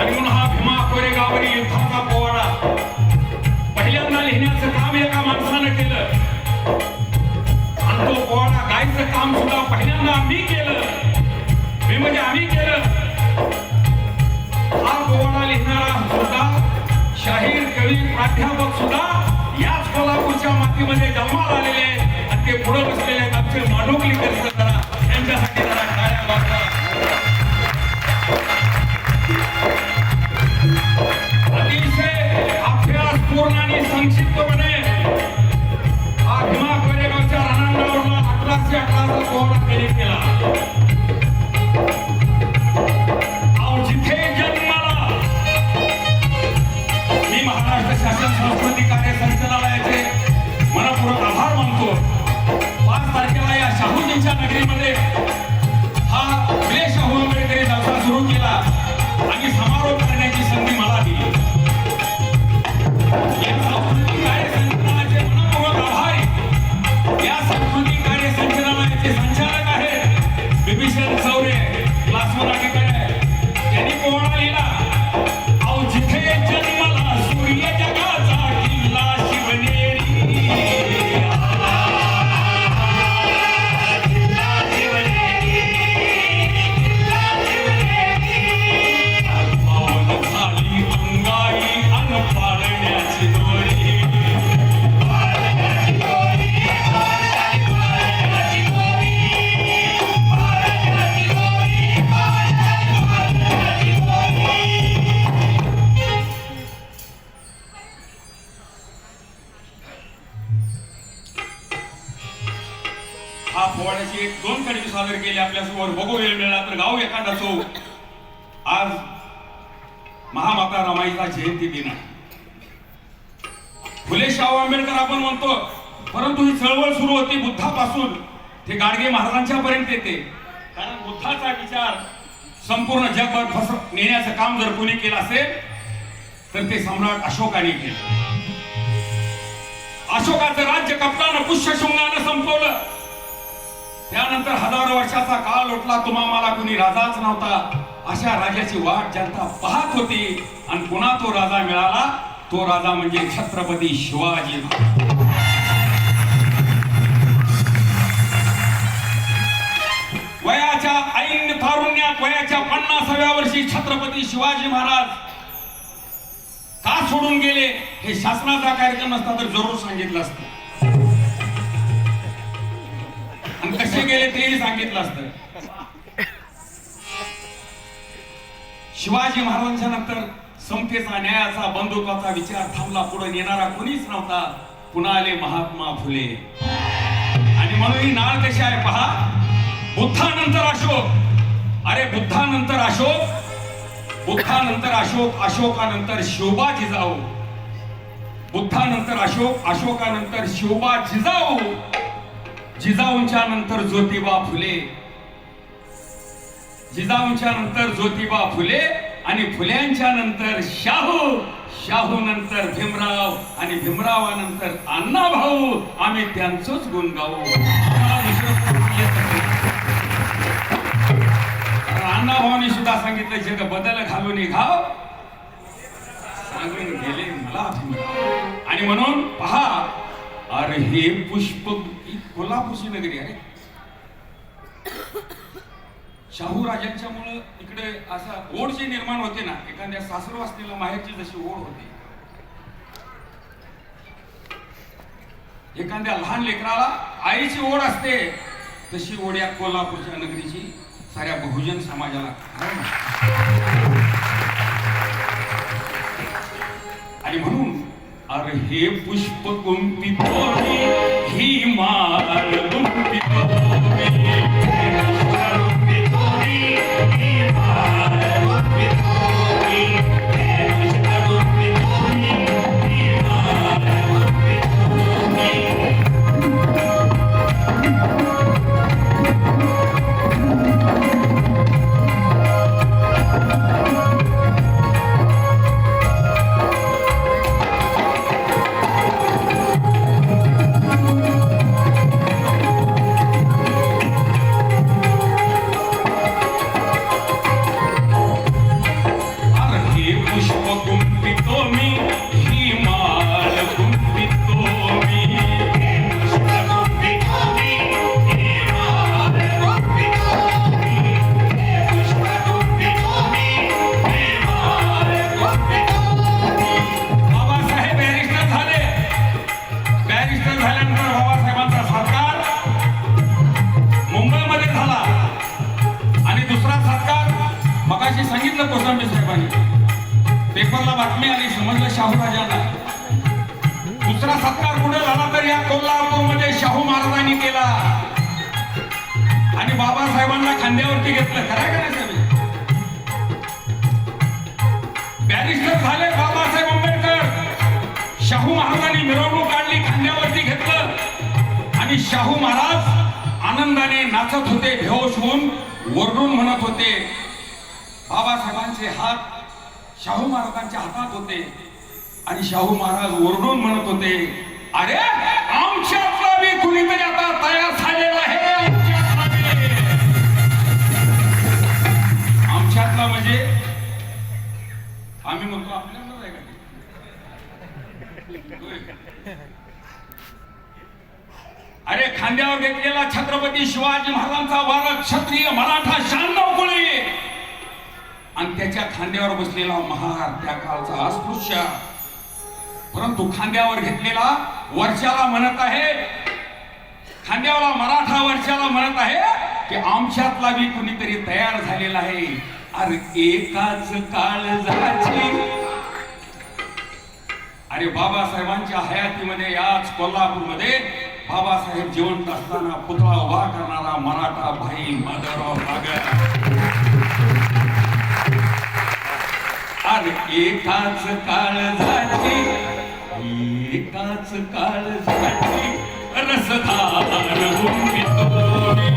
आणि म्हणून हा भीमा कोरेगाववरील युद्धाचा पोवाडा पहिल्यांदा लिहिण्याचं काम एका माणसानं केलं आणि तो पोवाडा गायचं काम सुद्धा पहिल्यांदा आम्ही केलं. मी म्हणजे आम्ही केलं. हा पोवाडा लिहिणारा सुद्धा शाहीर कवी प्राध्यापक सुद्धा याच कोल्हापूरच्या मातीमध्ये जन्माला आलेले आणि ते पुढे बसलेले आहेत आमचे माडोकलीकर सर. जरा त्यांच्यासाठी जरा टाळ्या वाजवा. अतिशय अभ्यासपूर्ण आणि संक्षिप्तपणे हा भीमा कोरेगावच्या रणांगणावरला 1818 चा पोवाडा त्यांनी केला. जिथे जन्माला मी महाराष्ट्र शासन सांस्कृतिक कार्य संचालनालयाचे मनपूर्वक आभार मानतो. 5 तारखेला या शाहूजींच्या नगरीमध्ये हा फुले शाहू आंबेडकरी जलसा सुरू केला आणि समारोप करण्याची संधी मला दिली. या सांस्कृतिक कार्य संचालनाचे मनपूर्वक आभारी या सांस्कृतिक कार्य संचालनालयाचे संचालक आहेत बिभीषण चौरे, क्लासवर अधिकारी त्यांनी पोवाडा लिहिला. अहो जिथे जन्माला सूर्य जगाचा किल्ला शिवनेरी, पावन झाली अंगाई अन पाळण्याची दोरी. हा पोवाड्याची 1-2 कडे सादर केली आपल्यासमोर. बघू वेळ मिळाला तर गाव एखादा चौक. आज महामाता रमाईचा जयंती दिन आहे. फुले शाहू आंबेडकर आपण म्हणतो, परंतु ही चळवळ सुरू होती बुद्धापासून ते गाडगे महाराजांच्या पर्यंत येते. कारण बुद्धाचा विचार संपूर्ण जगभर नेण्याचं काम जर कोणी केलं असेल तर ते सम्राट अशोकाने केलं. अशोकाचं राज्य कप्तान पुष्यशृंगाने संपवलं. त्यानंतर हजारो वर्षाचा काळ लोटला. तुम्हाला कुणी राजाच नव्हता. अशा राजाची वाट जनता पाहत होती आणि पुन्हा तो राजा मिळाला. तो राजा म्हणजे छत्रपती शिवाजी. वयाच्या ऐन तारुण्यात वयाच्या 50व्या वर्षी छत्रपती शिवाजी महाराज का सोडून गेले हे शासनाचा कार्यक्रम असता तर जरूर सांगितलं असतं आणि कसे गेले तेही सांगितलं असतं. शिवाजी महाराजांच्या नंतर समतेचा, न्यायाचा, बंधुत्वाचा विचार थांबला. पुढे येणारा कोणीच नव्हता. पुन्हा आले महात्मा फुले. आणि म्हणून ही नाळ कशी आहे पहा. बुद्धानंतर अशोक. अरे बुद्धानंतर अशोक, बुद्धानंतर अशोक, अशोकानंतर शिवबा जिजाऊ, बुद्धानंतर अशोक, अशोकानंतर शिवबा जिजाऊ, जिजाऊंच्या नंतर ज्योतिबा फुले, जिजाऊंच्या नंतर ज्योतिबा फुले आणि फुल्यांच्या नंतर शाहू, शाहू नंतर भीमराव आणि भीमरावानंतर अण्णाभाऊ. आम्ही त्यांचंच गुण गाऊ. अण्णाभाऊनी सुद्धा सांगितलं जग बदल घालून घाव सांगून गेले मला अभिमान. आणि म्हणून पहा, अरे हे पुष्प कोल्हापूरची नगरी आहे. शाहू राजांच्या मुळे इकडे असा ओढ जी निर्माण होते ना, एखाद्या सासरू असलेल्या माहेरची जशी ओढ होती, एखाद्या लहान लेकराला आईची ओढ असते, तशी ओढ या कोल्हापूरच्या नगरीची साऱ्या बहुजन समाजाला. आणि म्हणून अरे हे पुष्प कुंपी तोरी ही माळ कुंपी तोरी, कोसंबी साहेबांनी. पेपरला बातमी आली, समजलं शाहूराजांना. दुसरा सत्कार कुठे झाला तर या कोल्हापूरमध्ये शाहू महाराजांनी केला आणि बाबासाहेबांना खांद्यावरती घेतलं. खरं का नाही साहेब? बॅरिस्टर झाले बाबासाहेब आंबेडकर. शाहू महाराजांनी मिरवणूक काढली, खांद्यावरती घेतलं आणि शाहू महाराज आनंदाने नाचत होते, बेहोश होऊन वरडून म्हणत होते. बाबासाहेबांचे हात शाहू महाराजांच्या हातात होते आणि शाहू महाराज ओरडून म्हणत होते, अरे आमच्यातला बी कुणीतरी आता तयार झालेला आहे. आमच्यातला म्हणजे आम्ही म्हणतो आपल्याला आहे का? अरे खांद्यावर घेतलेला छत्रपती शिवाजी महाराजांचा वारक क्षत्रिय मराठा 96 कुळी आणि त्याच्या खांद्यावर बसलेला महार त्या काळचा अस्पृश्य, परंतु खांद्यावर घेतलेला वर्षाला म्हणत आहे, खांद्यावरला मराठा वर्षाला म्हणत आहे की आमच्यातला बी कुणीतरी तयार झालेला आहे. अरे एकाच काळजाची. अरे बाबासाहेबांच्या हयातीमध्ये याच कोल्हापूरमध्ये बाबासाहेब जिवंत असताना पुतळा उभा करणारा मराठा भाई माधवराव बागल. अरे एकाच काळजाची, एकाच काळजाची रसधार उमटोरी.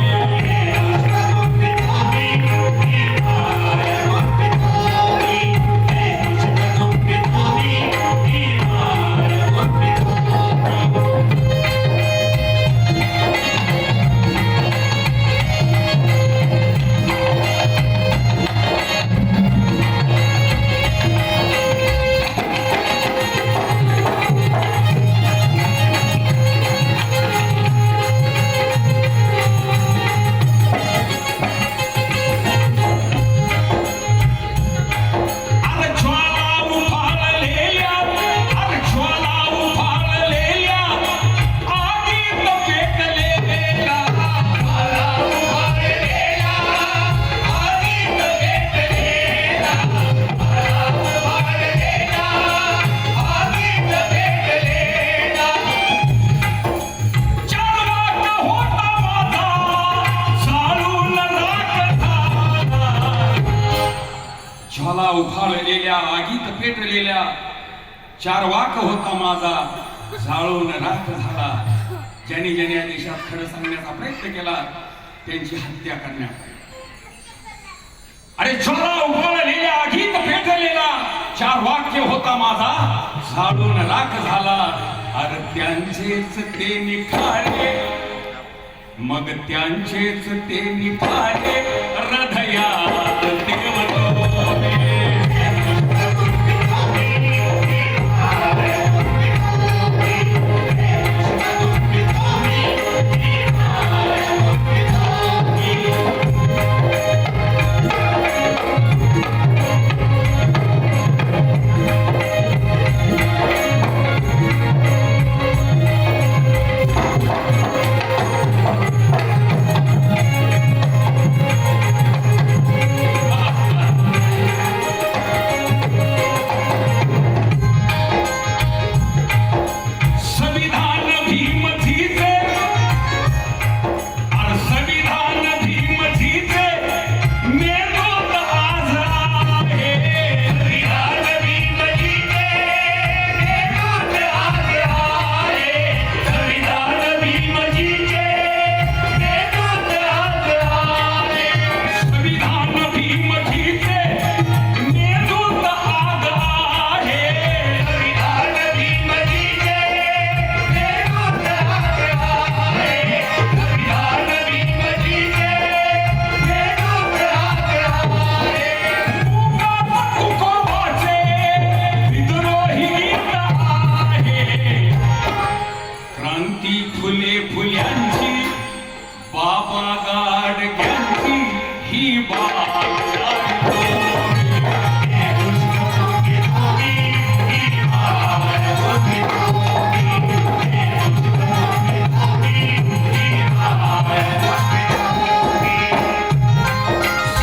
ज्वाला उफाळलेल्या आगीत पेटलेल्या चारवाक होता माझा, जाळून राख झाला. ज्यांनी ज्यांनी या देशात खरं सांगण्याचा प्रयत्न केला त्यांची हत्या करण्यात आली. अरे ज्वाला उफाळलेल्या आगीत पेटलेला चारवाक्य होता माझा, जाळून राख झाला. अरे त्यांचेच ते निखारे, मग त्यांचेच ते निखारे हृदयात देवलोके.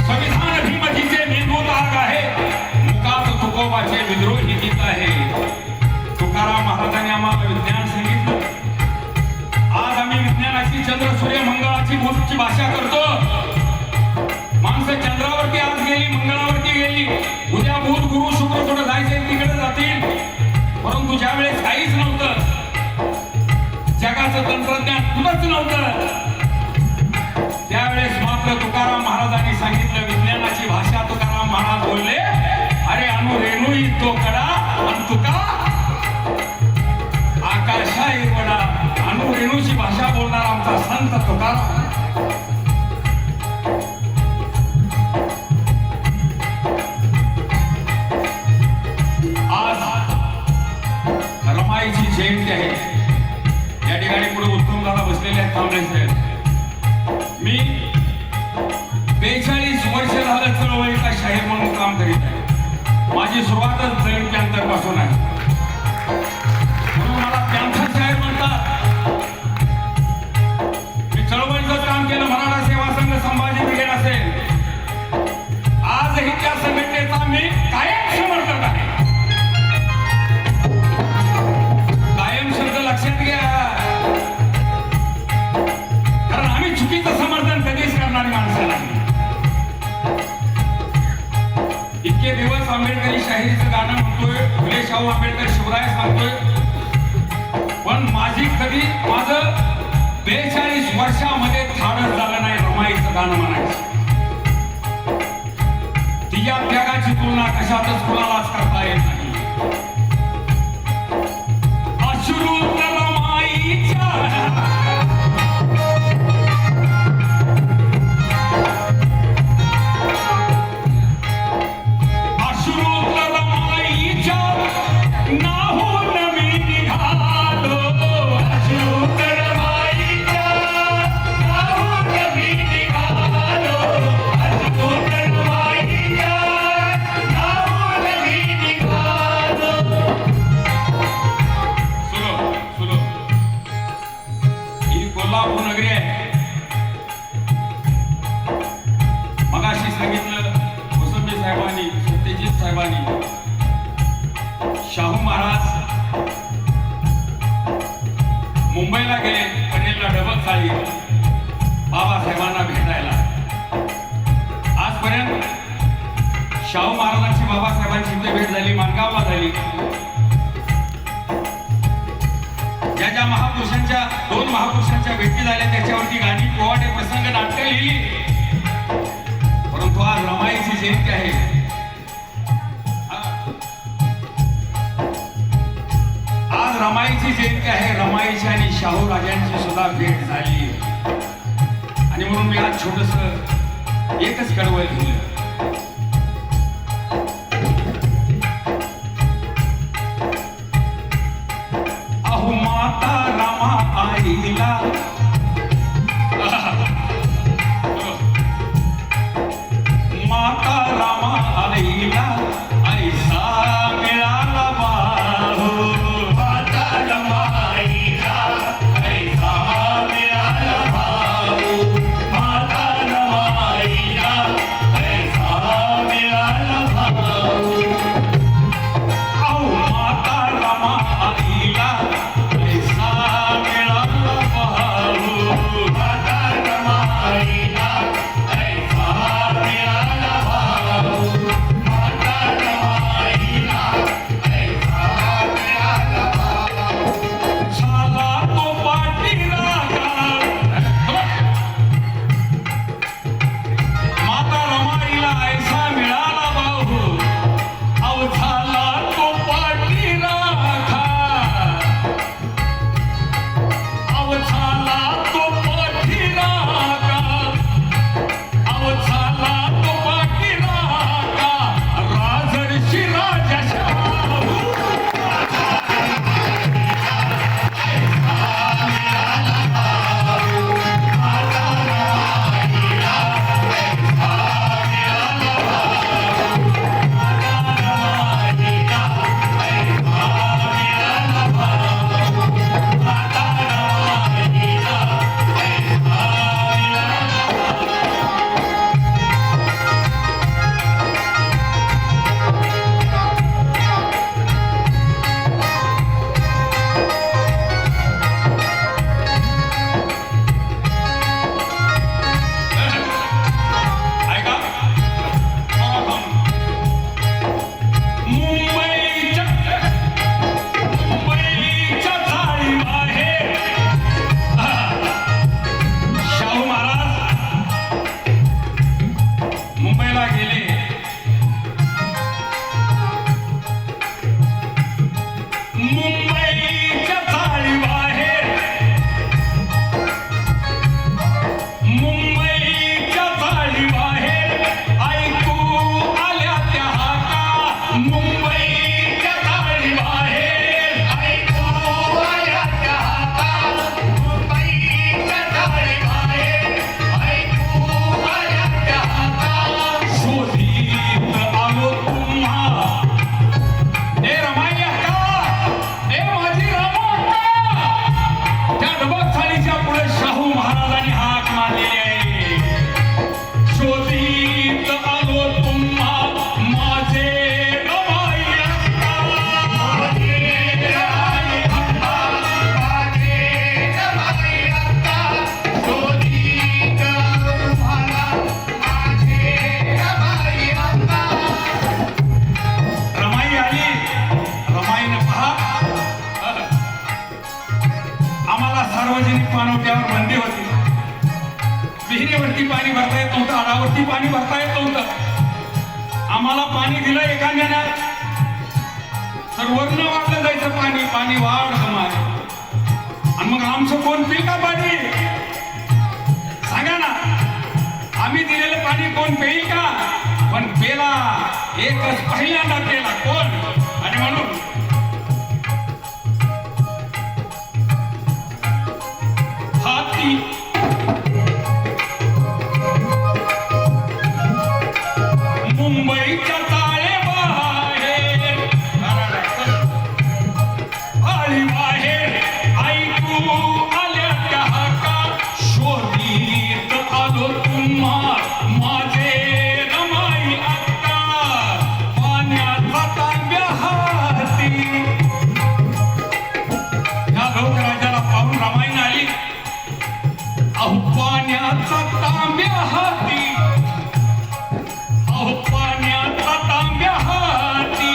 संविधान भीमजीचे नेमूत आग आहे. माणसाची भाषा करतो. माणसं चंद्रावरती आज गेली, मंगळावरती गेली, उद्या बुध गुरु शुक्र कुठं जायचं तिकडे जातील. परंतु ज्या वेळेस काहीच नव्हतं, जगाचं तंत्रज्ञान कुठंच नव्हतं, त्यावेळेस मात्र तुकाराम महाराजांनी सांगितलं विज्ञानाची भाषा. तुकाराम महाराज बोलले, अरे अनु रेणू ही तो कडा आणि तुका आकाशा वडा. अनु रेणूची भाषा बोलणारा आमचा संत तुकाराम. आज रमाईची जयंती आहे. या ठिकाणी पुढे उत्तम दादा बसलेले आहेत, कांबळे साहेब. मी 42 वर्ष झालं चळवळीचा शाहीर म्हणून काम करीत आहे. माझी सुरुवातच जयंती अंतरपासून आहे, म्हणून मला त्यांचा शाहीर म्हणतात. मी चळवळीचं काम केलं. मराठा सेवा संघ संभाजी ब्रिगेड असेल, आजही त्या संघटनेचा मी कायम समर्थक आहे. कायम शब्द लक्षात घ्या, कारण आम्ही चुकीचं समर्थन कधीच करणारी माणसं नाही. इतके दिवस आंबेडकरी शाहिरीचं गाणं म्हणतोय, फुले शाहू आंबेडकर शिवराय सांगतोय, पण माझी कधी माझं 42 वर्षामध्ये थाडच झालं नाही रमाईचं गाणं म्हणायचं. तिच्या त्यागाची तुलना कशातच कुणालाच करता येत नाही. अश्रू रमाईच्या नगरी आहे. मगाशी सांगितलं मोसंबी साहेबांनी, सत्यजित साहेबांनी, शाहू महाराज मुंबईला गेले, पटेलला डबल चाळी बाबासाहेबांना भेटायला. आजपर्यंत शाहू महाराजांची बाबासाहेबांची भेट झाली, माणगावला झाली. ज्या ज्या महापुरुषांच्या, 2 महापुरुषांच्या भेटी झाल्या त्याच्यावरती गाणी, पोवाडे, प्रसंग, नाटकं लिहिली. परंतु आज रमाईची जयंती आहे. आज रमाईची जयंती आहे. रमाईची आणि शाहू राजांची सुद्धा भेट झाली. आणि म्हणून मी आज छोटस एकच कडवं लिहिलं. आईला माता रामा आईला ऐसा मिळाला बाळो. माता रामा आईला ऐसा मिळाला बाळो. माता रामा आईला ऐसा सार्वजनिक पाणवठ्यावर बंदी होती. विहिरीवरती पाणी भरता येत नव्हतं, आडावरती पाणी भरता येत नव्हतं. आम्हाला पाणी दिलं एखाद्यानं तर वरनं वाढलं जायचं पाणी, पाणी वाढ कमाल. आणि मग आमचं कोण पिल का पाणी? सांगा ना, आम्ही दिलेलं पाणी कोण पेईल का? पण पेला एकच पहिल्यांदा पेला कोण? आणि म्हणून हाती मुंबईच्या ताळे बाहेर आळी बाहेर ऐकू आल्या त्या हाका, शोधीत आलो तुम्हा माझे रमाई अक्का, पाण्याचा तांब्या हाती. या लोकराजाला पाहून रमाईन आली. अहो पाण्याचा तांब्या हाती, अहो पाण्याचा तांब्या हाती,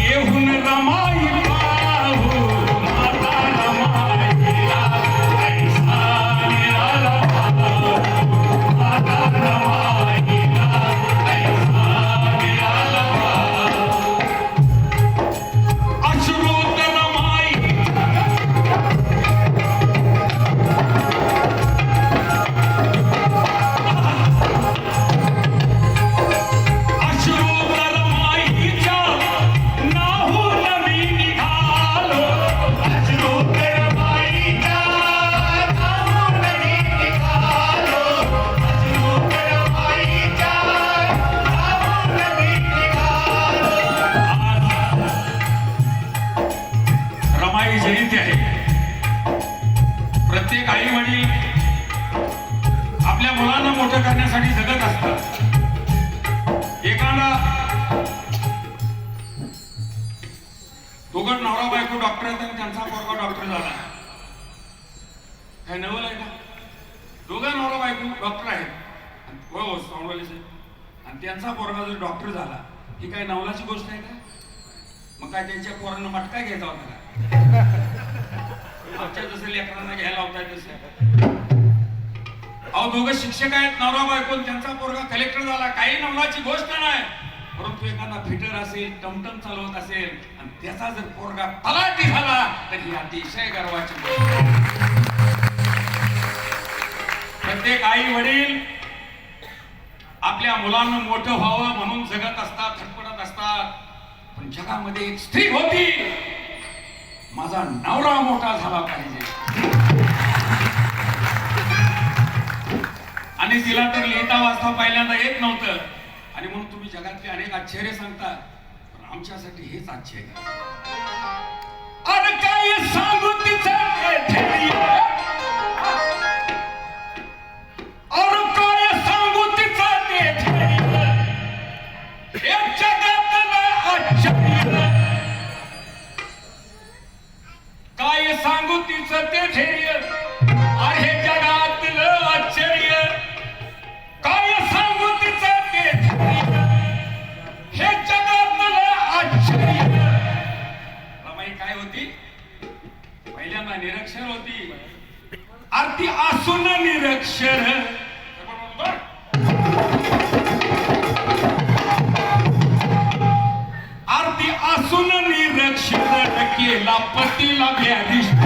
येऊन रमाई पाहू माता रमाईला ऐसा निराला पाहू, माता रमाईला ऐसा निराला पाहू. अश्रुत रमाई जयंती आहे. प्रत्येक आई वडील आपल्या मुलांना मोठं करण्यासाठी जगत असतात. एखादा दोघं नवरा बायको डॉक्टर आहेत आणि त्यांचा पोरगा डॉक्टर झाला. काय नवल आहे का? दोघं नवरा बायको डॉक्टर आहेत, हो सांगवाले साहेब, आणि त्यांचा पोरगा जर डॉक्टर झाला, ही काय नवलाची गोष्ट आहे का? मग काय त्यांच्या पोरांना मटका घ्यायचा होता का? आमच्या जसं लेकरांना घ्यायला लावताय तसं. अहो दोघं शिक्षक आहेत, नवरा बायको, त्यांचा पोरगा कलेक्टर झाला, काही नवलाची गोष्ट नाही. परंतु एखादा फिटर असेल, टमटम चालवत असेल आणि त्याचा जर पोरगा तलाठी झाला तर ही अतिशय गर्वाची गोष्ट. प्रत्येक आई वडील आपल्या मुलांना मोठं व्हावं म्हणून जगत असतात, धडपडत असतात. पण जगामध्ये एक स्त्री होती, माझा नवरा मोठा झाला पाहिजे. आणि तिला तर लिहिता वाचता पहिल्यांदा येत नव्हतं. आणि म्हणून तुम्ही जगातले अनेक आश्चर्य सांगता, पण आमच्यासाठी हेच आश्चर्य. अरे काय सांगू तिचं काय सांगू तिचं ते धैर्य आहे जगातलं आश्चर्य. काय सांगू तिचं ते धैर्य हे जगातलं आश्चर्य. रमाई काय होती? पहिल्यांदा निरक्षर होती. आरती असून निरक्षर. आरती असून निरक्षर केला पतीला व्याधिष्ट.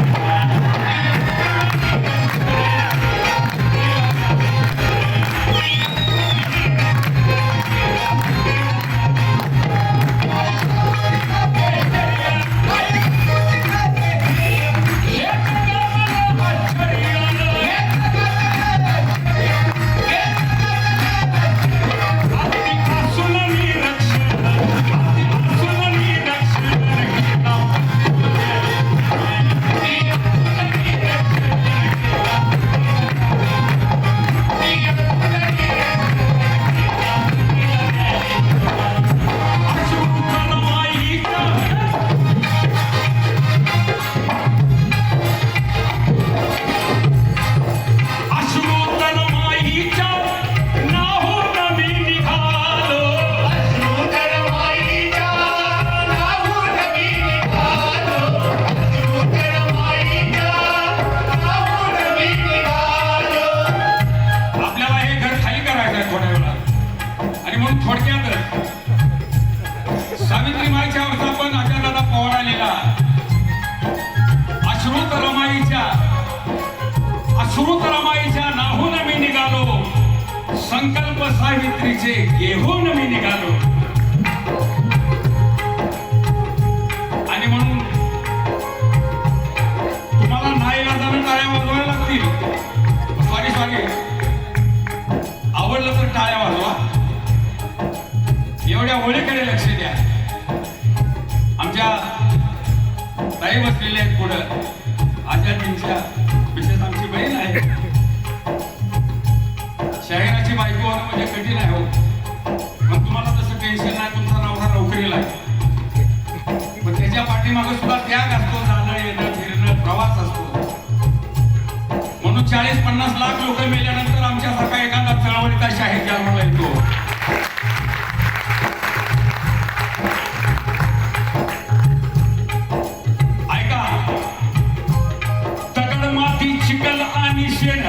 सावित्रीचे घेऊन मी निघालो. आणि म्हणून तुम्हाला नाईलाजाने टाळ्या वाजवायला लागतील. सॉरी आवडलं तर टाळ्या वाजवा. एवढ्या ओळीकडे लक्ष द्या. आमच्या ताई बसलेल्या आहेत पुढं. आजादींच्या विशेष आमची बहीण आहे. शाहिराची बायको होणं म्हणजे कठीण आहे हो. मग तुम्हाला तसं टेन्शन नाही. तुमचा नवरा नोकरीला आहे. पण त्याच्या पाठीमागे सुद्धा त्याग असतो. जाणं येणं फिरणं प्रवास असतो. म्हणून 40-50 लाख लोक मेल्यानंतर आमच्यासारखा एखादा चळवळीचा शाहीर जन्माला येतो. ऐका, दगड माती चिखल आणि शेण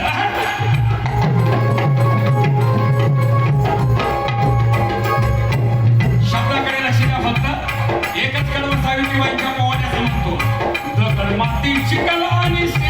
शब्दाकडे लक्ष द्या. फक्त एकच कडवं सावित्रीबाईंच्या पोवाड्याचं म्हणतो. दगड माती चिखल आणि शेण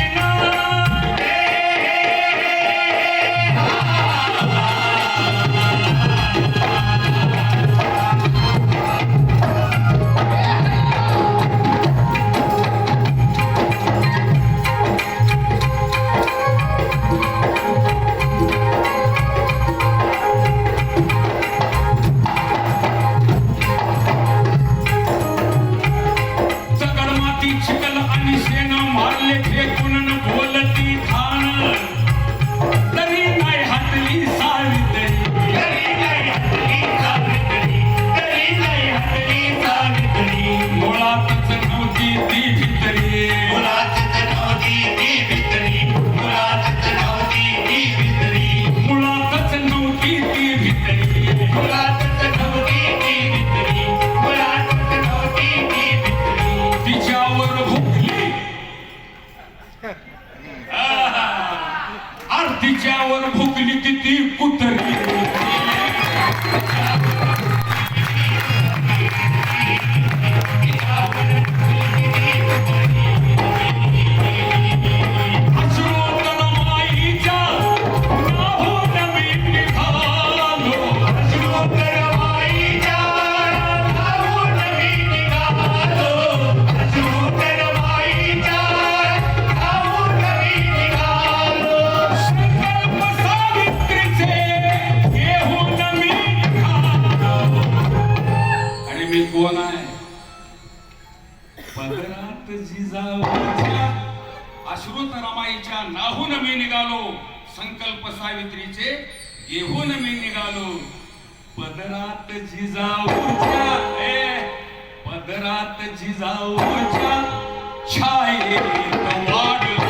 तिच्यावर भुकली किती कुतरी. कोण आहे? पदरात जिजाऊच्या अश्रुत रमाईच्या नाहून मी निघालो. संकल्प सावित्रीचे घेऊन मी निघालो. पदरात जिजाऊच्या पदरात जिजाऊच्या छायेत वाढलो.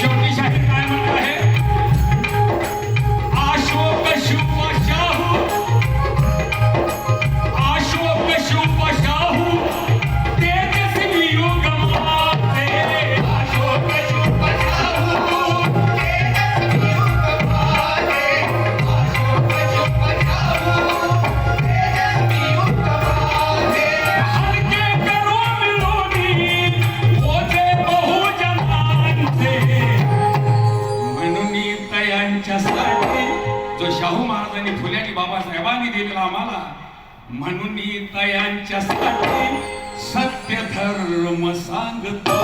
शेवटी शाहीर काय म्हणत आहे? अशोक शुभ शाहू, अशोक शुभ शाहू तेजस्वी युग माझे. अशोक शुभ शाहू तेजस्वी युग माझे. अशोक शुभ शाहू तेजस्वी युग माझे. हलके करो मिळोनी ओझे बहुजनांचे. म्हणून तयांच्यासाठी जो शाहू महाराजांनी फुले आणि बाबासाहेबांनी दिलेला आम्हाला, म्हणून तयांच्यासाठी सत्य धर्म सांगतो.